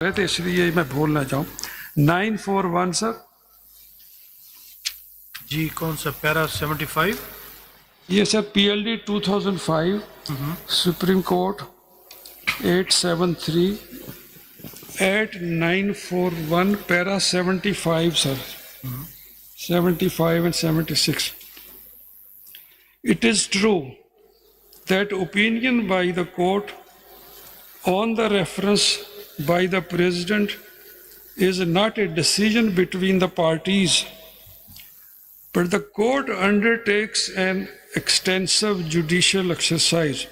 तो इसलिए मैं बोलना चाहूँ 941 सर जी कौन सा पैरा 75 ये sir PLD 2005 supreme court 873 8941 para 75 sir 75 and 76. It is true that opinion by the court on the reference by the president is not a decision between the parties, but the court undertakes an extensive judicial exercise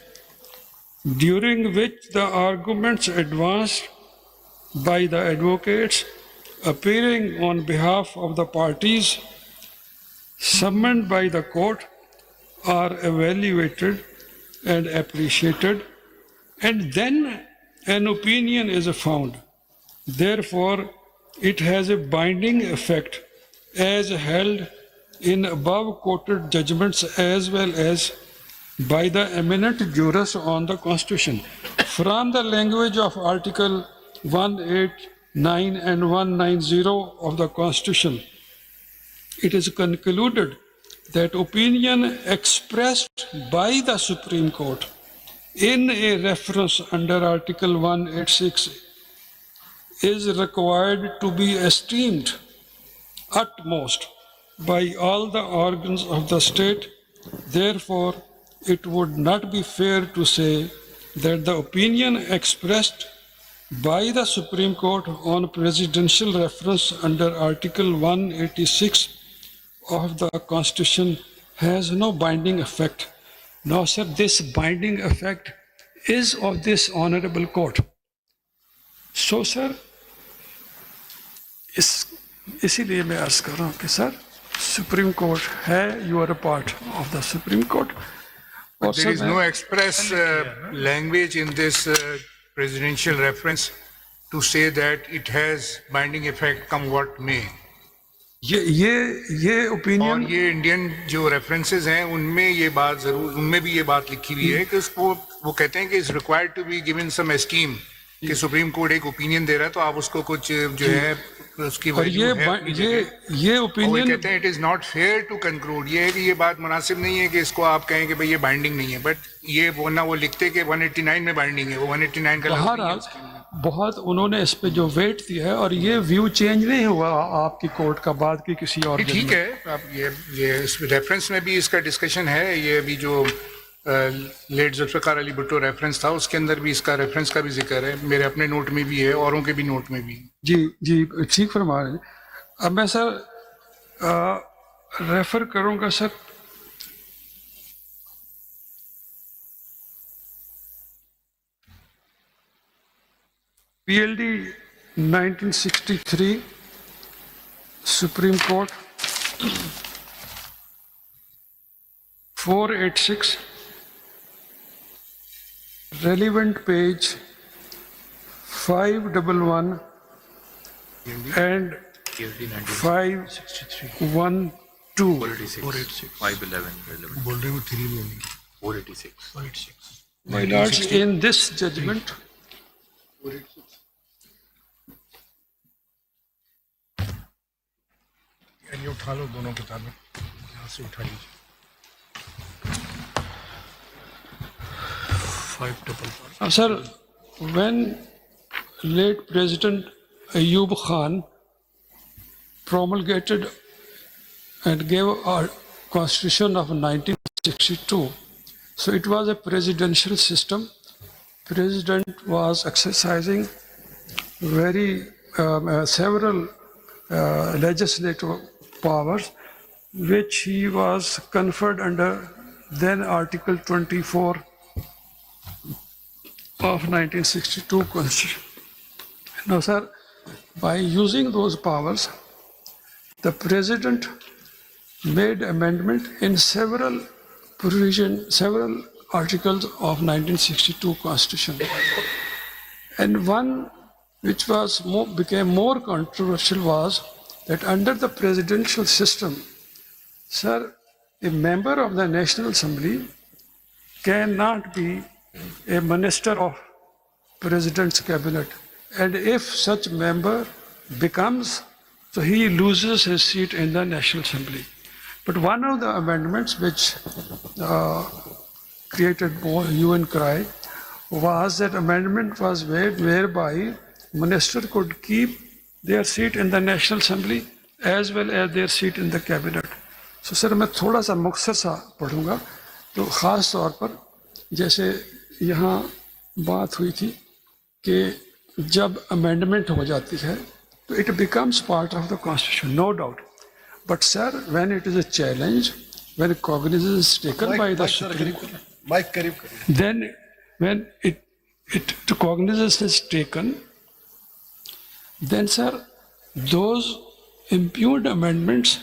during which the arguments advanced by the advocates appearing on behalf of the parties summoned by the court are evaluated and appreciated, and then an opinion is found. Therefore, it has a binding effect as held in above quoted judgments as well as by the eminent jurists on the Constitution. From the language of Article 189 and 190 of the Constitution, it is concluded that opinion expressed by the Supreme Court in a reference under Article 186 is required to be esteemed utmost by all the organs of the state. Therefore, it would not be fair to say that the opinion expressed by the Supreme Court on presidential reference under Article 186 of the Constitution has no binding effect. No, sir, this binding effect is of this honorable court. So, sir, इसीलिए मैं अर्ज कर रहा हूँ कि sir supreme court है, you are a part of the Supreme Court. But there is no express language in this presidential reference to say that it has binding effect come what may. ये opinion और ये Indian जो references हैं उनमें ये बात जरूर, उनमें भी ये बात लिखी हुई है कि उसको वो कहते हैं कि is required to be given some esteem कि सुप्रीम कोर्ट एक ओपिनियन दे रहा है तो आप उसको कुछ जो है उसकी वैल्यू है। ये ओपिनियन कहते हैं it is not fair to conclude, ये है कि ये बात मुनासिब नहीं है कि इसको आप कहें कि भाई ये बाइंडिंग नहीं है, बट ये वो ना वो लिखते कि 189 में बाइंडिंग है, वो 189 का बहरहाल बहुत उन्होंने इस पे जो वेट दिया है और ये व्यू चेंज नहीं हुआ आपकी कोर्ट का बाद की किसी और। ठीक है, अब ये इस रेफरेंस में भी इसका डिस्कशन है, ये अभी जो लेट जुल्फ़िकार अली भुट्टो रेफरेंस था उसके अंदर भी इसका रेफरेंस का भी जिक्र है, मेरे अपने नोट में भी है, औरों के भी नोट में भी। जी जी ठीक फरमा रहे हैं। अब मैं सर रेफर करूंगा sir PLD 1963 Supreme Court 486 relevant page 511 and 512 511 relevant. बोल रहे हो 3 में 486. My lords, in this judgment ये उठा लो दोनों किताबें, यहाँ से उठा लीजिए। 555. Sir, when late President Ayub Khan promulgated and gave our Constitution of 1962, so it was a presidential system. President was exercising several legislative powers, which he was conferred under then Article 24 of 1962 Constitution. Now, sir, by using those powers, the President made amendment in several articles of 1962 Constitution. And one which became more controversial was that under the presidential system, sir, a member of the National Assembly cannot be a minister of President's cabinet. And if such member becomes, so he loses his seat in the National Assembly. But one of the amendments which created hue and cry was that amendment was made whereby minister could keep their seat in the National Assembly as well as their seat in the cabinet. So sir मैं थोड़ा सा मुख्तसर सा पढ़ूंगा तो ख़ास तौर पर जैसे यहाँ बात हुई थी कि जब अमेंडमेंट हो जाती है तो it becomes part of the constitution, no doubt. But sir, when it is a challenge, when cognizance is taken by the Supreme Court, then when it cognizance is taken, then sir, those impugned amendments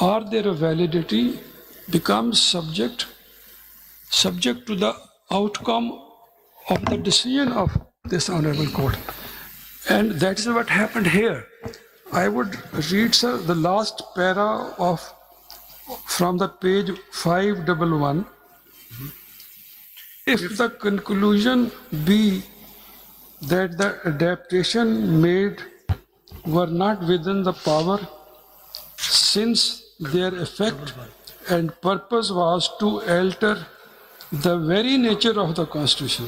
or their validity becomes subject to the outcome of the decision of this honorable court. And that is what happened here. I would read, sir, the last para from the page 511. If the conclusion be that the adaptation made were not within the power, since their effect and purpose was to alter the very nature of the Constitution,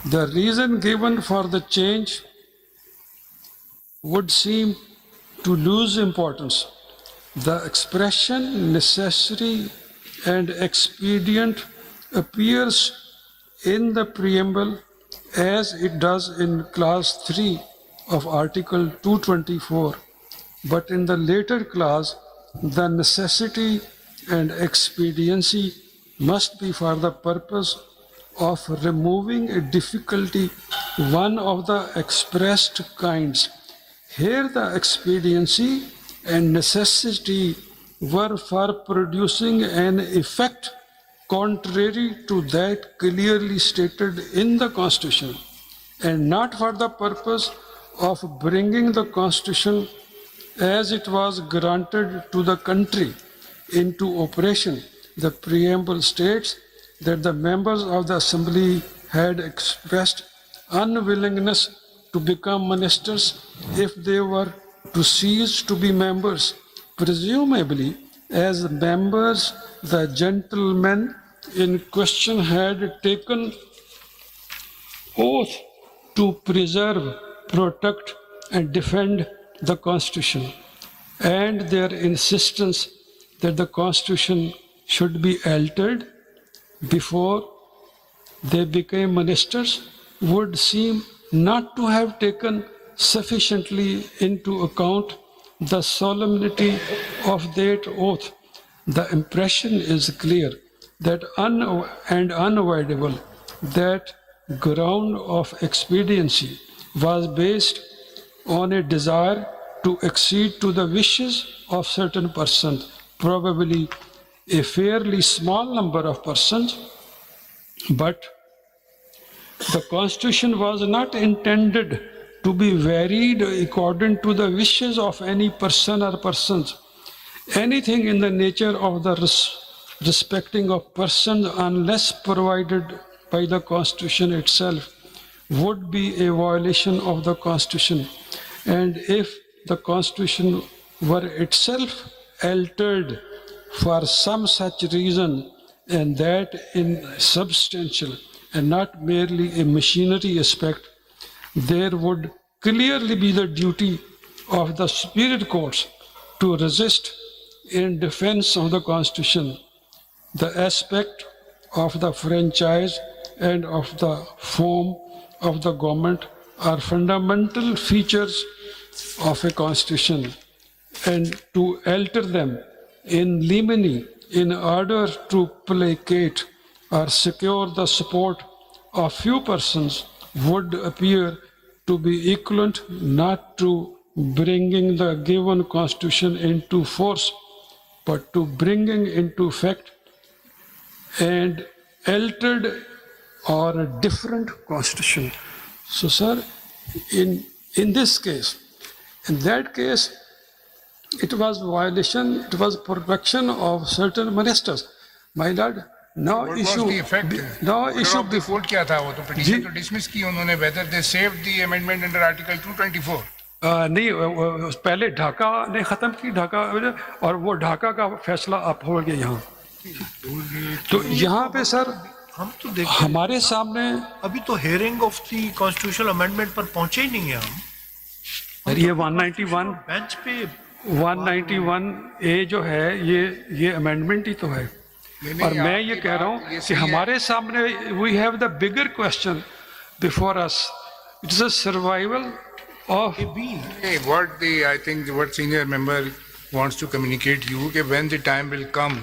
the reason given for the change would seem to lose importance. The expression necessary and expedient appears in the preamble as it does in clause 3 of Article 224, but in the later clause, the necessity and expediency must be for the purpose of removing a difficulty, one of the expressed kinds. Here the expediency and necessity were for producing an effect contrary to that clearly stated in the Constitution, and not for the purpose of bringing the Constitution as it was granted to the country into operation. The preamble states that the members of the Assembly had expressed unwillingness to become ministers if they were to cease to be members. Presumably, as members, the gentlemen in question had taken oath to preserve, protect, and defend the Constitution, and their insistence that the Constitution should be altered before they became ministers would seem not to have taken sufficiently into account the solemnity of that oath. The impression is clear that and unavoidable that ground of expediency was based on a desire to accede to the wishes of certain persons, probably a fairly small number of persons, but the Constitution was not intended to be varied according to the wishes of any person or persons. Anything in the nature of the respecting of persons, unless provided by the Constitution itself, would be a violation of the Constitution. And if the Constitution were itself altered for some such reason, and that in substantial and not merely a machinery aspect, there would clearly be the duty of the superior courts to resist in defense of the Constitution. The aspect of the franchise and of the form of the government are fundamental features of a Constitution, and to alter them in limine in order to placate or secure the support of few persons would appear to be equivalent not to bringing the given Constitution into force, but to bringing into effect and altered or a different Constitution. So, sir, in this case, in that case, it was violation, it was protection of certain ministers. My lord, no What issue, was the effect? no Order issue of the before. court क्या था? वो तो जी। petition तो dismiss की उन्होंने, whether they saved the amendment under Article 224. नहीं पहले ढाका ने ख़त्म की, ढाका, और वो ढाका का फैसला आप हो गया यहाँ। तो यहाँ पे सर हम तो देख हमारे सामने अभी तो hearing of the constitutional amendment पर पहुंचे ही नहीं है हम। ये 191 बेंच पे 191A जो है ये अमेंडमेंट ही तो है। और मैं ये कह रहा हूँ कि हमारे सामने we have the bigger question before us, it is a survival of. I think what senior member wants to communicate you that when the time will come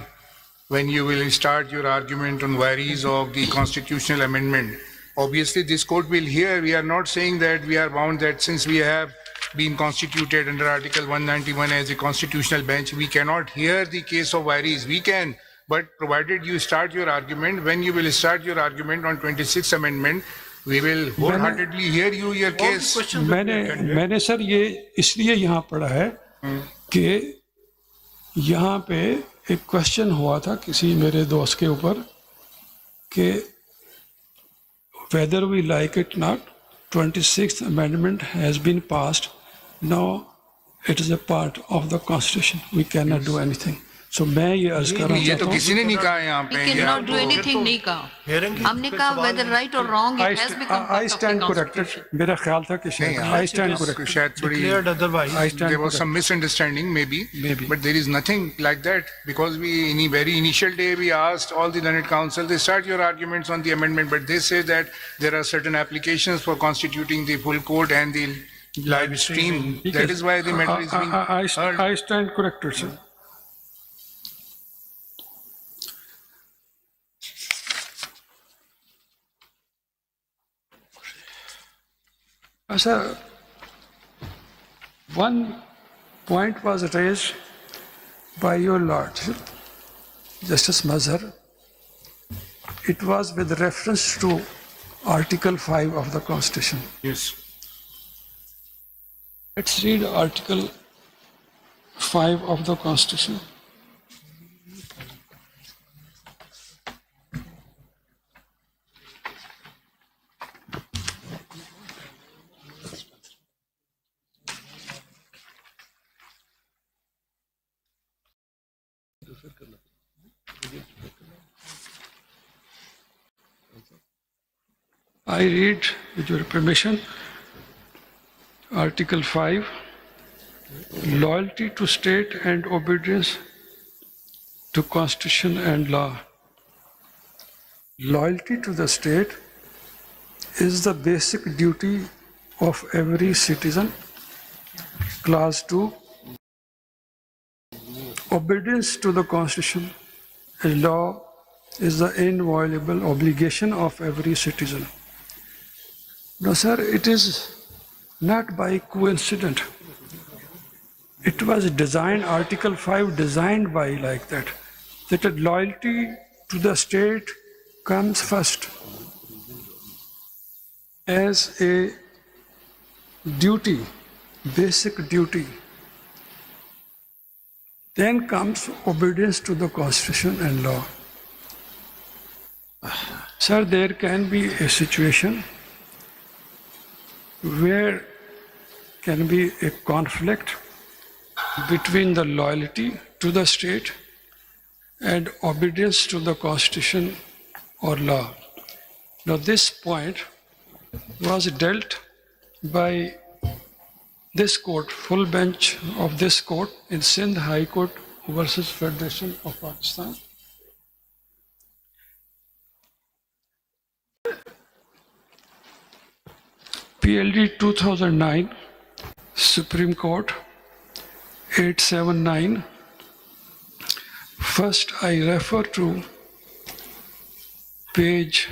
when you will start your argument on varies of the constitutional amendment, obviously this court will hear. We are not saying that we are bound that since we have been constituted under Article 191 as a constitutional bench, we cannot hear the case of varies. We can, but provided you start your argument, when you will start your argument on 26th amendment, we will wholeheartedly hear you your case. मैंने sir ये इसलिए यहाँ पढ़ा है कि यहाँ पे एक क्वेश्चन हुआ था किसी मेरे दोस्त के ऊपर कि whether we like it not, 26th amendment has been passed. Now it is a part of the constitution. We cannot do anything. So मैं ये अर्ज कर रहा ये तो हूँ किसी ने नहीं कहा यहाँ पे। We cannot do anything नहीं कहा। हमने कहा whether right or wrong it has become part I of stand the corrected. constitution. मेरा ख्याल था कि शायद I stand corrected. शायद थोड़ी declared otherwise. I stand there was some corrected. misunderstanding maybe, Maybe. but there is nothing like that because we in a very initial day we asked all the learned counsel, they start your arguments on the amendment, but they say that there are certain applications for constituting the full court and the live stream. That is why the matter is being heard. I stand corrected, sir. Sir, one point was raised by your Lordship, Justice Mazhar. It was with reference to Article 5 of the Constitution. Yes. Let's read Article 5 of the Constitution. I read, with your permission, Article 5, loyalty to state and obedience to Constitution and law. Loyalty to the state is the basic duty of every citizen. Clause 2, obedience to the Constitution and law is the inviolable obligation of every citizen. No, sir, it is not by coincidence. It was designed, Article 5 designed by like that a loyalty to the state comes first as a duty, basic duty. Then comes obedience to the Constitution and law. Sir, there can be a situation where can be a conflict between the loyalty to the state and obedience to the Constitution or law. Now this point was dealt by this court, full bench of this court in Sindh High Court versus Federation of Pakistan. PLD 2009, Supreme Court 879. First, I refer to page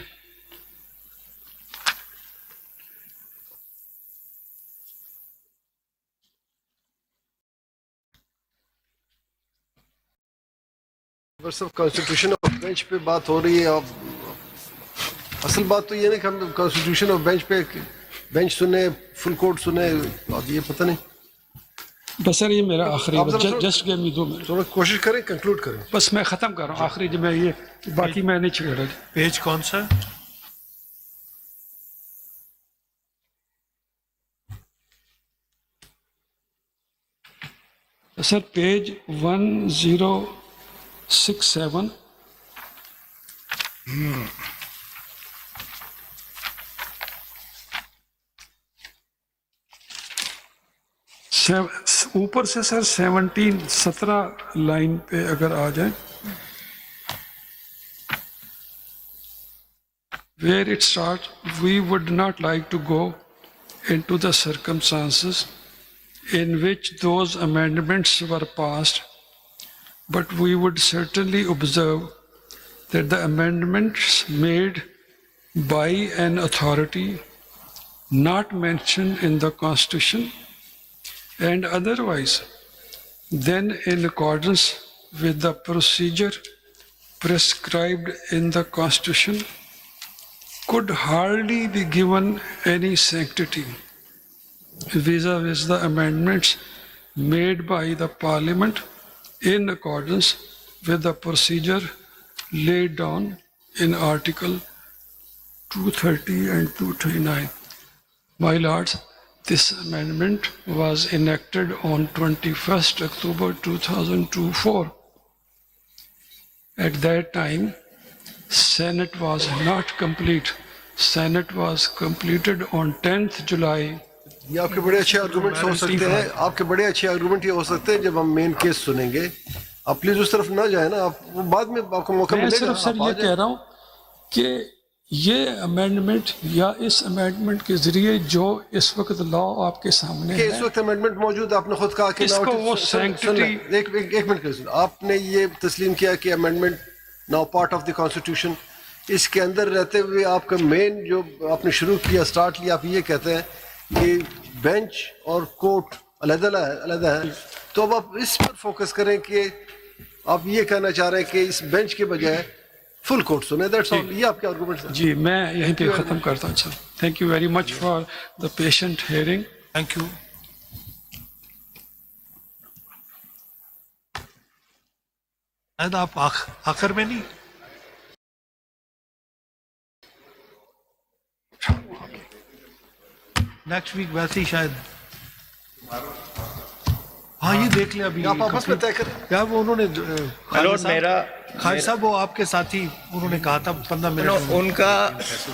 सब constitution of bench पे बात हो रही है। अब असल बात तो ये नहीं कि हम कॉन्स्टिट्यूशन ऑफ बेंच पे बेंच सुने, फुल कोर्ट सुने, अब ये पता नहीं। बस सर ये मेरा आखिरी, आप जरा जस्ट गिव मी 2 मिनट, थोड़ा कोशिश करें कंक्लूड करें। बस मैं ख़त्म कर रहा हूँ आखिरी, जब मैं ये बाकी मैं नहीं छेड़ा। पेज कौन सा? Sir page 1067। ऊपर से सर 17 लाइन पे अगर आ जाए, where it starts, we would not like to go into the circumstances in which those amendments were passed, but we would certainly observe that the amendments made by an authority not mentioned in the Constitution and otherwise then in accordance with the procedure prescribed in the Constitution could hardly be given any sanctity vis-a-vis the amendments made by the Parliament in accordance with the procedure laid down in Article 230 and 239. My Lords, this amendment was enacted on 21st October 2024. At that time, Senate was not complete. Senate was completed on 10th July. ये आपके बड़े अच्छे arguments हो सकते हैं, आपके बड़े अच्छे आर्गुमेंट ये हो सकते हैं जब हम मेन केस सुनेंगे। आप प्लीज उस तरफ ना जाए ना, आप वो बाद में आपको मौका मैं मिलेगा। सिर्फ सर ये कह रहा हूँ कि ये अमेंडमेंट या इस अमेंडमेंट के जरिए जो इस वक्त लॉ आपके सामने है, इस वक्त अमेंडमेंट मौजूद, आपने खुद कहा कि इसको वो सैंक्टिटी, एक मिनट करिए, आपने ये तस्लीम किया कि amendment now part of the constitution, इसके अंदर रहते हुए आपका मेन जो आपने शुरू किया, स्टार्ट लिया, आप ये कहते हैं कि बेंच और कोर्ट अलग है, तो अब आप इस पर फोकस करें कि आप ये कहना चाह रहे हैं कि इस बेंच के बजाय फुल कोर्ट सुने। दैट्स ऑल, ये आपके आर्गुमेंट्स हैं। जी मैं यहीं पे ख़त्म करता हूँ sir. Thank you very much for the patient hearing. Thank you. शायद आप आखिर में नहीं, नेक्स्ट वीक वैसे ही शायद। हाँ ये देख लिया अभी, आप आपस में तय करें। क्या वो उन्होंने हेलो मेरा खान साहब वो आपके साथी उन्होंने कहा था 15 मिनट उनका